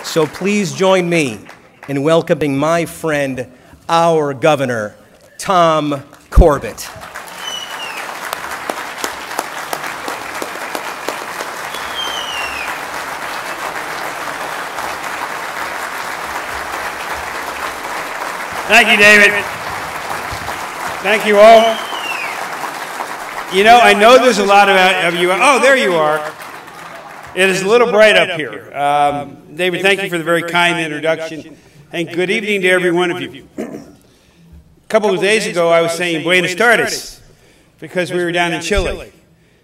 So please join me in welcoming my friend, our governor, Tom Corbett. Thank you, David. Thank you all. You know, I know there's a lot of you. Oh, there you are. It is a little bright up here. David, thank you for the very kind introduction. And good evening to every one of you. A couple of days ago, I was saying Buenos tardes because we were down in Chile.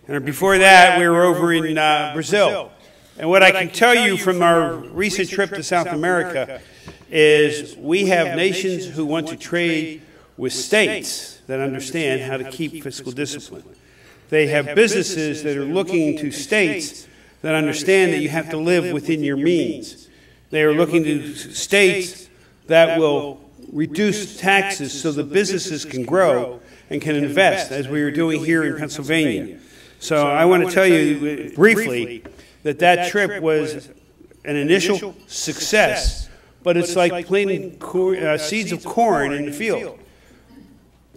And before that, we were over in Brazil. And what I can tell you from our recent trip to South America is we have nations who want to trade with states that understand how to keep fiscal discipline. They have businesses that are looking to states that understand that you have to live within your means. They are looking to states that will reduce taxes so the businesses can grow and can invest, as we are doing here in Pennsylvania. So I want to tell you briefly that that trip was an initial success, but it's like planting seeds of corn in the field.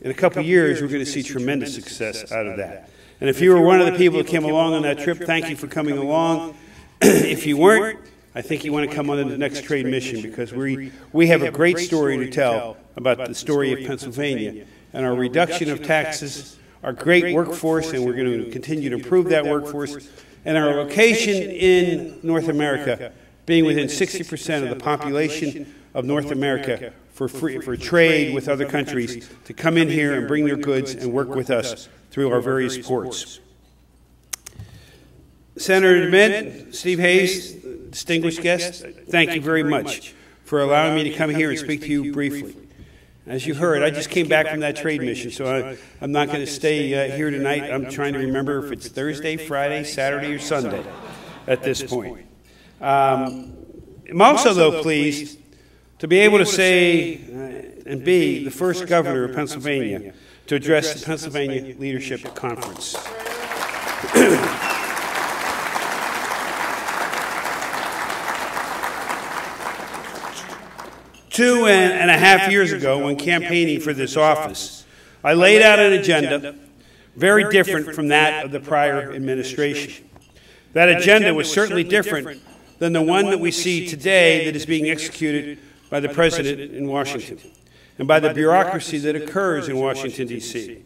In a couple of years, we're going to see tremendous success out of that. And if you were one of the people that came along on that trip, thank you for coming along. If you weren't, I think you want to come on the next trade mission, because we have a great story to tell about the story of Pennsylvania and our reduction of taxes, our great workforce, and we're going to continue to improve that workforce, and our location in North America being within 60% of the population of North America for trade with other countries to come in here and bring their goods and work with us through our various ports. Senator DeMint, Steve Hayes, distinguished guests, thank you very much for allowing me to come here and speak to you briefly. As you heard, I just came back from that trade mission, so I'm not going to stay here tonight. I'm trying to remember if it's Thursday, Friday, Saturday, or Sunday at this point. I'm also, though, pleased to be able to say and be the first governor of Pennsylvania to address the Pennsylvania Leadership Conference. 2.5 years ago, when campaigning for this office, I laid out an agenda very different from that of the prior administration. That agenda was certainly different than the one that we see today that is being executed by the President in Washington and by the bureaucracy that occurs in Washington, D.C.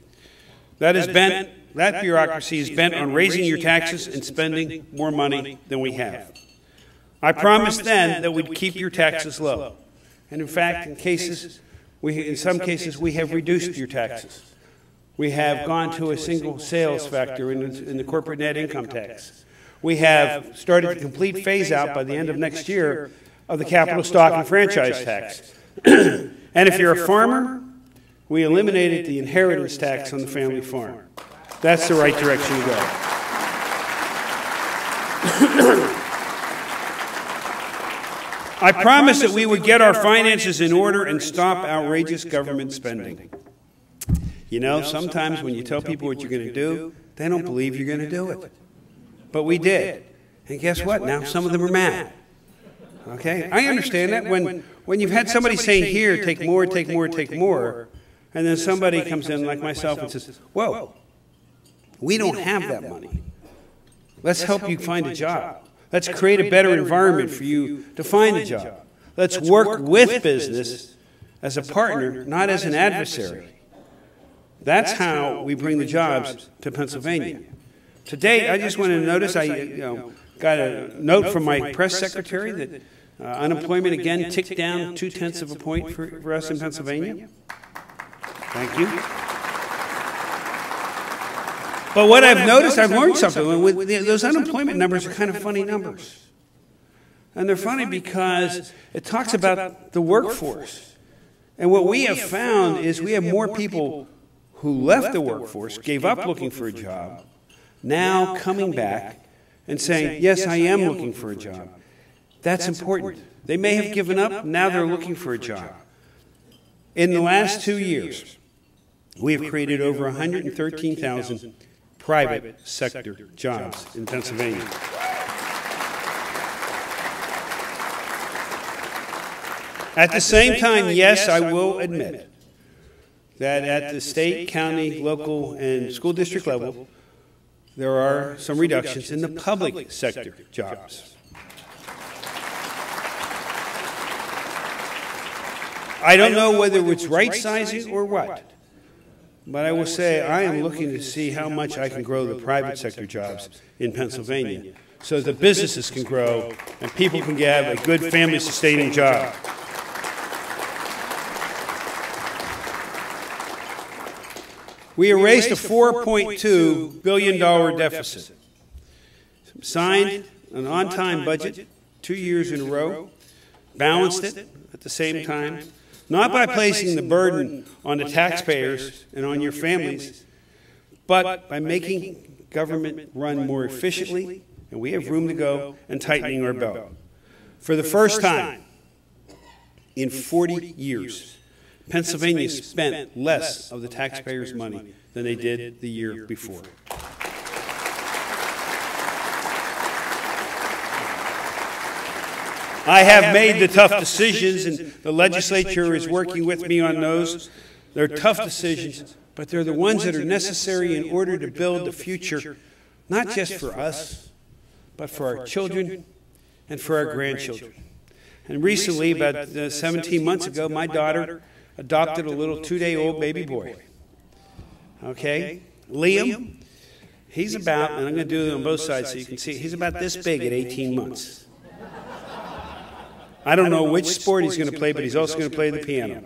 That bureaucracy is bent on raising your taxes and spending more money than we have. I promised then that we'd keep your taxes low. And in fact, in some cases, we have reduced your taxes. We have gone to a single sales factor in the corporate net income tax. We have started the complete phase-out by the end of next year of the capital stock and franchise tax. And if you're a farmer, we eliminated the inheritance tax on the family farm. That's the right direction to go. I promised that we would get our finances in order and stop outrageous government spending. You know, sometimes when you tell people what you're going to do, they don't believe you're going to do it. But we did. And guess what? Now some of them are mad. Okay? I understand that. When you've had somebody saying, here, take more, take more, take more, and then somebody comes in like myself and says, whoa, we don't have that money. Let's help you find a job. Let's create a better environment for you to find a job. Let's work with business as a partner, not as an adversary. That's how we bring the jobs to Pennsylvania. Today, I just want to notice, I got a note from my press secretary that unemployment again ticked down 0.2 of a point for us in Pennsylvania. Thank you. But what I've noticed, I've learned something. Those unemployment numbers are kind of funny numbers. And they're funny because it talks about the workforce. And what we have found is we have more people who left the workforce, gave up looking for a job, now coming back and saying, yes, I am looking for a job. That's important. They may have given up, now they're looking for a job. In the last 2 years, we have created over 113,000 private sector jobs in Pennsylvania. At the same time, yes, I will admit that at the state, county, local, and school district level, there are some reductions in the public sector jobs. I don't know whether it's right sizing or what, but I will say I am looking to see how much I can grow the private sector jobs in Pennsylvania so that the businesses can grow and people can have a good family-sustaining job. We erased a $4.2 billion deficit, signed an on-time budget 2 years in a row, balanced it at the same time, not by placing the burden on the taxpayers and on your families, but by making government run more efficiently, and we have room to go, and tightening our belt. For the first time in 40 years, Pennsylvania spent less of the taxpayers' money than they did the year before. I have made the tough decisions, and the legislature is working with me on those. They're tough decisions, but they're the ones that are necessary in order to build the future, not just for us, but for our children and for our grandchildren. And recently, about 17 months ago, my daughter adopted a little 2-day-old baby boy. Okay? Liam, he's about, and I'm going to do it on both sides so you can see, he's about this big at 18 months. I don't know which sport he's going to play, but he's also going to play the piano.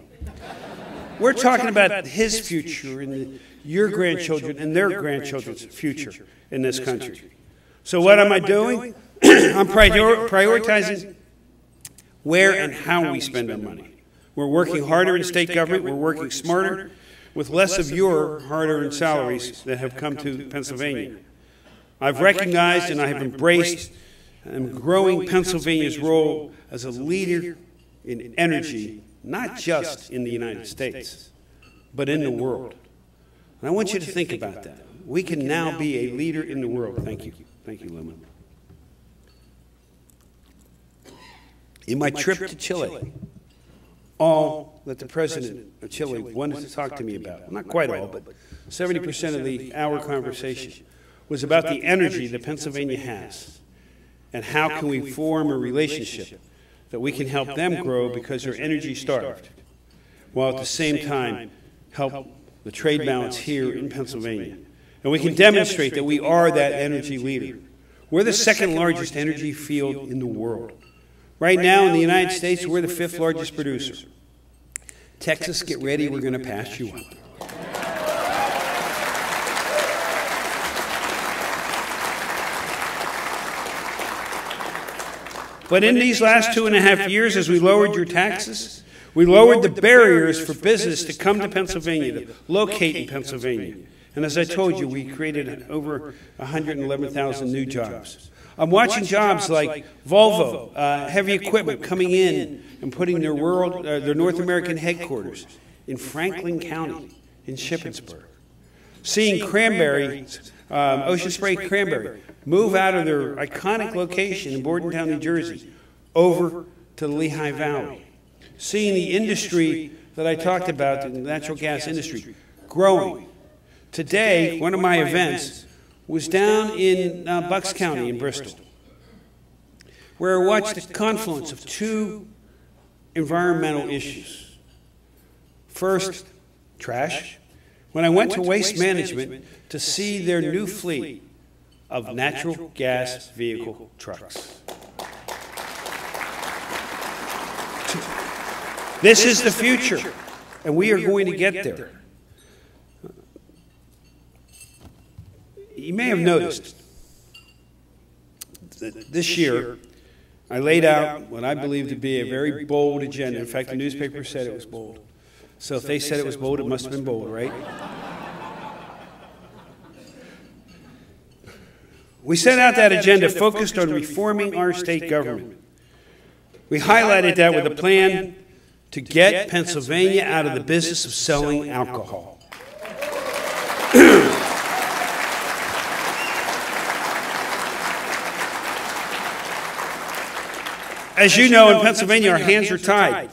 We're talking about his future and your grandchildren and their grandchildren's future in this country. So what am I doing? I'm prioritizing where and how we spend our money. We're working harder in state government. We're working smarter with less of your hard-earned salaries that have come to Pennsylvania. I've recognized and I have embraced and growing Pennsylvania's role as a leader in energy, not just in the United States, but in the world. And I want you to think about that. We can now be a leader in the world. Thank you. Thank you, Luma. In my trip to Chile, all that the president of Chile wanted to talk to me about, not quite all, but 70% of the hour conversation was about the energy that Pennsylvania has and how can we form a relationship that we can help them grow because they're energy starved, while at the same time help the trade balance here in Pennsylvania. And we can demonstrate that we are that energy leader. We're the second largest energy field in the world. Right now in the United States, we're the 5th largest producer. Texas, get ready, we're going to pass you up. But in these last 2.5 years, as we lowered your taxes, we lowered the barriers for business to come to Pennsylvania, to locate in Pennsylvania. And as I told you, we created over 111,000 new jobs. I'm watching jobs like Volvo, heavy equipment coming in and putting their North American headquarters in Franklin County, in Shippensburg. Seeing Cranberries, Ocean Spray Cranberry, move out of their iconic location in Bordentown, New Jersey, over to the Lehigh Valley. Seeing the industry that I talked about, the natural gas industry, growing. Today, one of my events was down in Bucks County in Bristol, where I watched the confluence of 2 environmental issues. First, trash. When I went to Waste Management to see their new fleet of natural gas vehicle trucks. This is the future, and we are going to get there. You may have noticed that this year I laid out what I believe to be a very bold agenda. In fact, the newspaper said it was bold. So if they said it was bold, it must have been bold, right? We set out that agenda focused on reforming our state government. We highlighted that with a plan to get Pennsylvania out of the business of selling alcohol. As you know, in Pennsylvania, our hands are tied.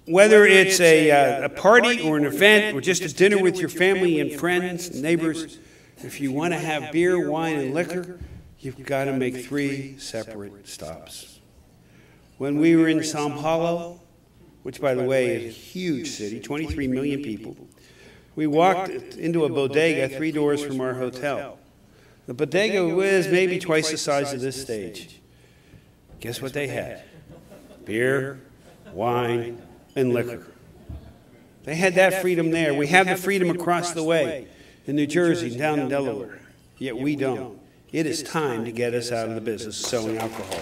whether it's a party or an event or just a dinner with your family and friends and neighbors, if you want to have beer, wine, and liquor, you've got to make 3 separate stops. When we were in Sao Paulo, which, by the way, is a huge city, 23 million people, we walked into a bodega 3 doors from our hotel. The bodega was maybe twice the size of this stage. Guess what they had? Beer, wine, and liquor. They had that freedom there. We have the freedom across the way in New Jersey, down in Delaware, yet we don't. It is time to get us out of the business of selling alcohol.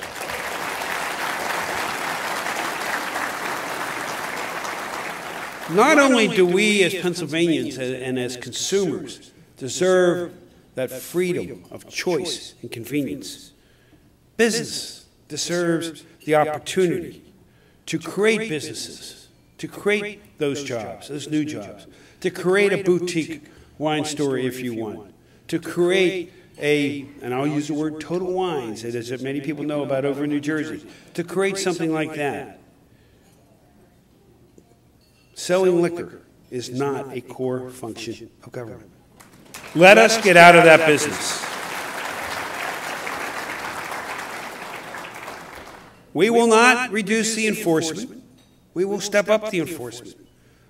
Not only do we as Pennsylvanians and as consumers deserve that freedom of choice and convenience, business deserves the opportunity to create businesses, to create those jobs, those new jobs, to create a boutique wine store if you want, to create and I'll use the word Total Wines, as many people know about over in New Jersey, to create something like that. Selling liquor is not a core function of government. Let us get out of that business. We will not reduce the enforcement. We will step up the enforcement.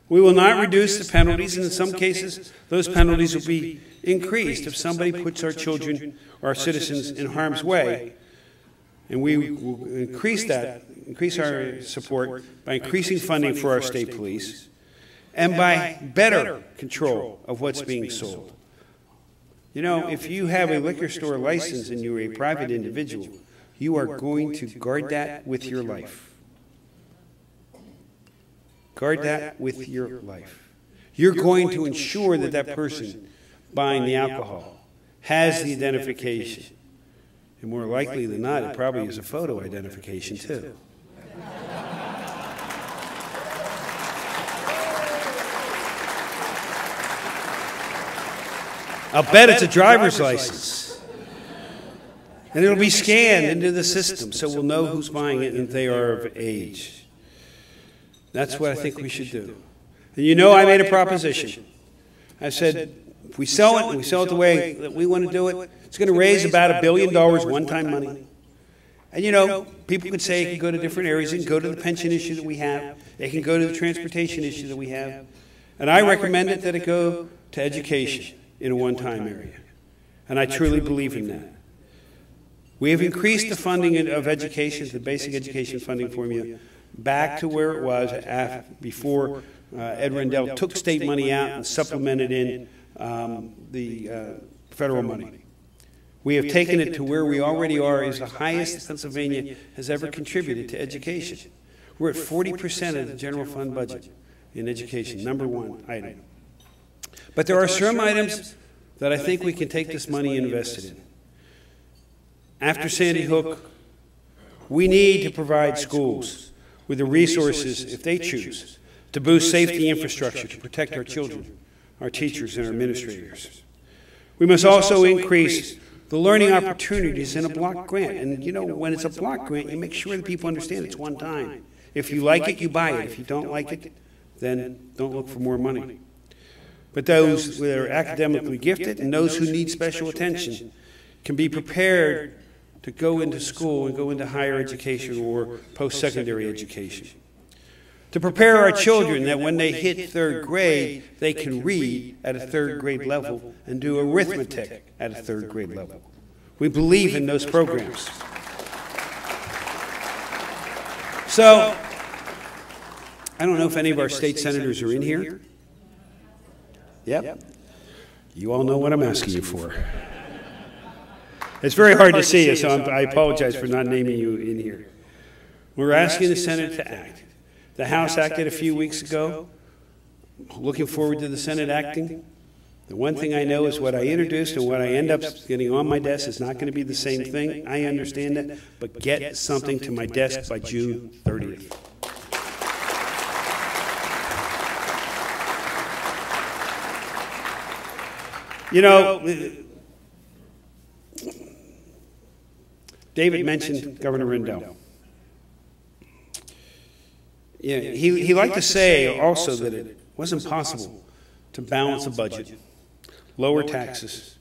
We will not reduce the penalties, and in some cases, those penalties will be increased if somebody puts our children or our citizens in harm's way. And we will increase our support by increasing funding for our state police and by better control of what's being sold. You know, if you have a liquor store license and you're a private individual, you are going to guard that with your life. Guard that with your life. You're going to ensure that that person buying the alcohol has the identification. And more likely than not, it probably is a photo identification too. I'll bet it's a driver's license. And it'll be scanned into the system so we'll know who's buying it and if they are of age. That's what I think we should do. And you know, I made a proposition. I said, if we sell it, and we sell it the way that we want to do it, it's going to raise about $1 billion one-time money. And you know, people could say it can go to different areas. It can go to the pension issue that we have. It can go to the transportation issue that we have. And I recommended that it go to education in a one-time area. And I truly believe in that. We have increased the funding of education, the basic education funding formula, back to where it was before Ed Rendell took state money out and supplemented in the federal money. We have taken it to where we already are is the highest Pennsylvania has ever contributed to education. We're at 40% of the general fund budget in education, #1 item. But there are some items that I think we can take this money and invest it in. After Sandy Hook, we need to provide schools with the resources, if they choose, to boost safety infrastructure to protect our children, our teachers, and our administrators. We must also increase the learning opportunities in a block grant. And you know, when it's a block grant, you make sure that people understand it's one time. If you like it, you buy it. If you don't like it, then don't look for more money. But those that are academically gifted and those who need special attention can be prepared to go into school and go into higher education or post-secondary education. To prepare our children that when they hit 3rd grade, they can read at a 3rd grade level and do arithmetic at a 3rd grade level. We believe in those programs. So, I don't know if any of our state senators are in here. Yep. You all know what I'm asking you for. It's very hard to see you, so I apologize for not naming you in here. We're asking the Senate to act. The House acted a few weeks ago. Looking forward to the Senate acting. The one thing I know is what I introduced and what I end up getting on my desk is not going to be the same thing. I understand that, but get something to my desk by June 30th. You know, David mentioned Governor Rendell. Yeah, he liked to say also that it wasn't possible to balance a budget, lower taxes,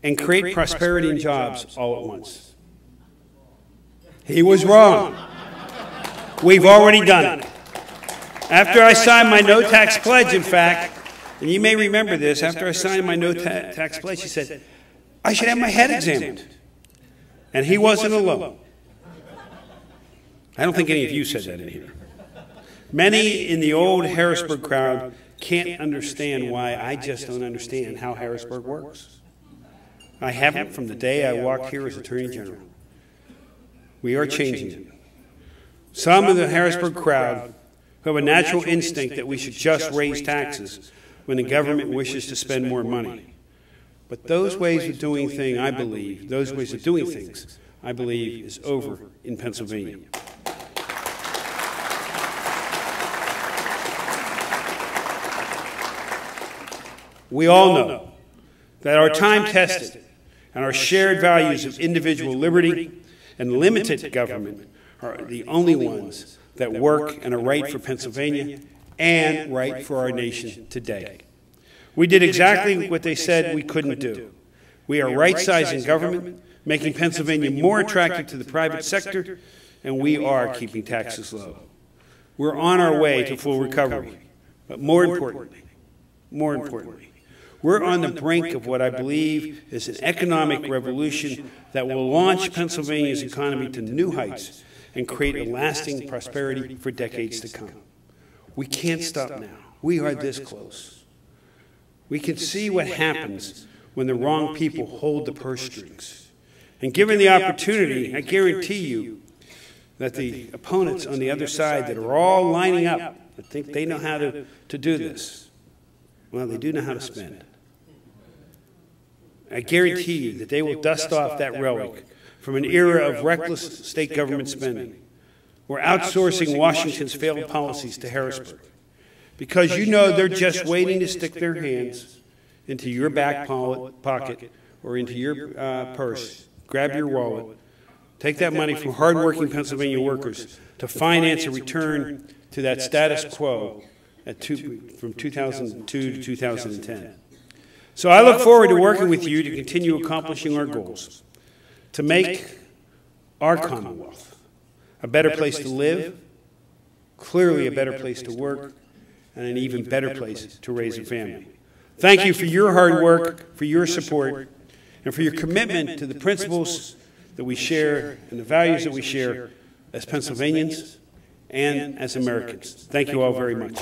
and create prosperity and jobs all at once. He was wrong. We've already done it. After I signed my no tax pledge, in fact, and you may remember this, after I signed my no tax pledge, he said, I should have my head examined. And he wasn't alone. I don't think any of you said that in here. Many in the old Harrisburg crowd can't understand why I just don't understand how Harrisburg works. I haven't from the day I walked here as Attorney General. We are changing it. Some of the Harrisburg crowd who have a natural instinct that we should just raise taxes when the government wishes to spend more money. But those ways of doing things, I believe, is over in Pennsylvania. We all know that our time-tested and our shared values of individual liberty and limited government are the only ones that work and are right for Pennsylvania and right for our nation today. We did exactly what they said we couldn't do. We are right-sizing government, making Pennsylvania more attractive to the private sector, and we are keeping taxes low. We're on our way to full recovery, but more importantly, we're on the brink of what I believe is an economic revolution that will launch Pennsylvania's economy to new heights and create a lasting prosperity for decades to come. We can't stop now. We are this close. We can see what happens when the wrong people hold the purse strings. And given the opportunity, I guarantee you that the opponents on the other side that are all lining up, that think they know how to do this, well, they do know how to spend. I guarantee you that they will dust off that relic from an era of reckless state government spending. We're outsourcing Washington's failed policies to Harrisburg because you know they're just waiting to stick their hands into your back pocket or into your purse, grab your wallet, take that money from hardworking Pennsylvania workers to finance a return to that status quo from 2002 to 2010. So I look forward to working with you to continue accomplishing our goals, to make our Commonwealth a better place to live, clearly a better place to work, and an even better place to raise a family. Thank you for your hard work, for your support, and for your commitment to the principles that we share and the values that we share as Pennsylvanians and as Americans. Thank you all very much.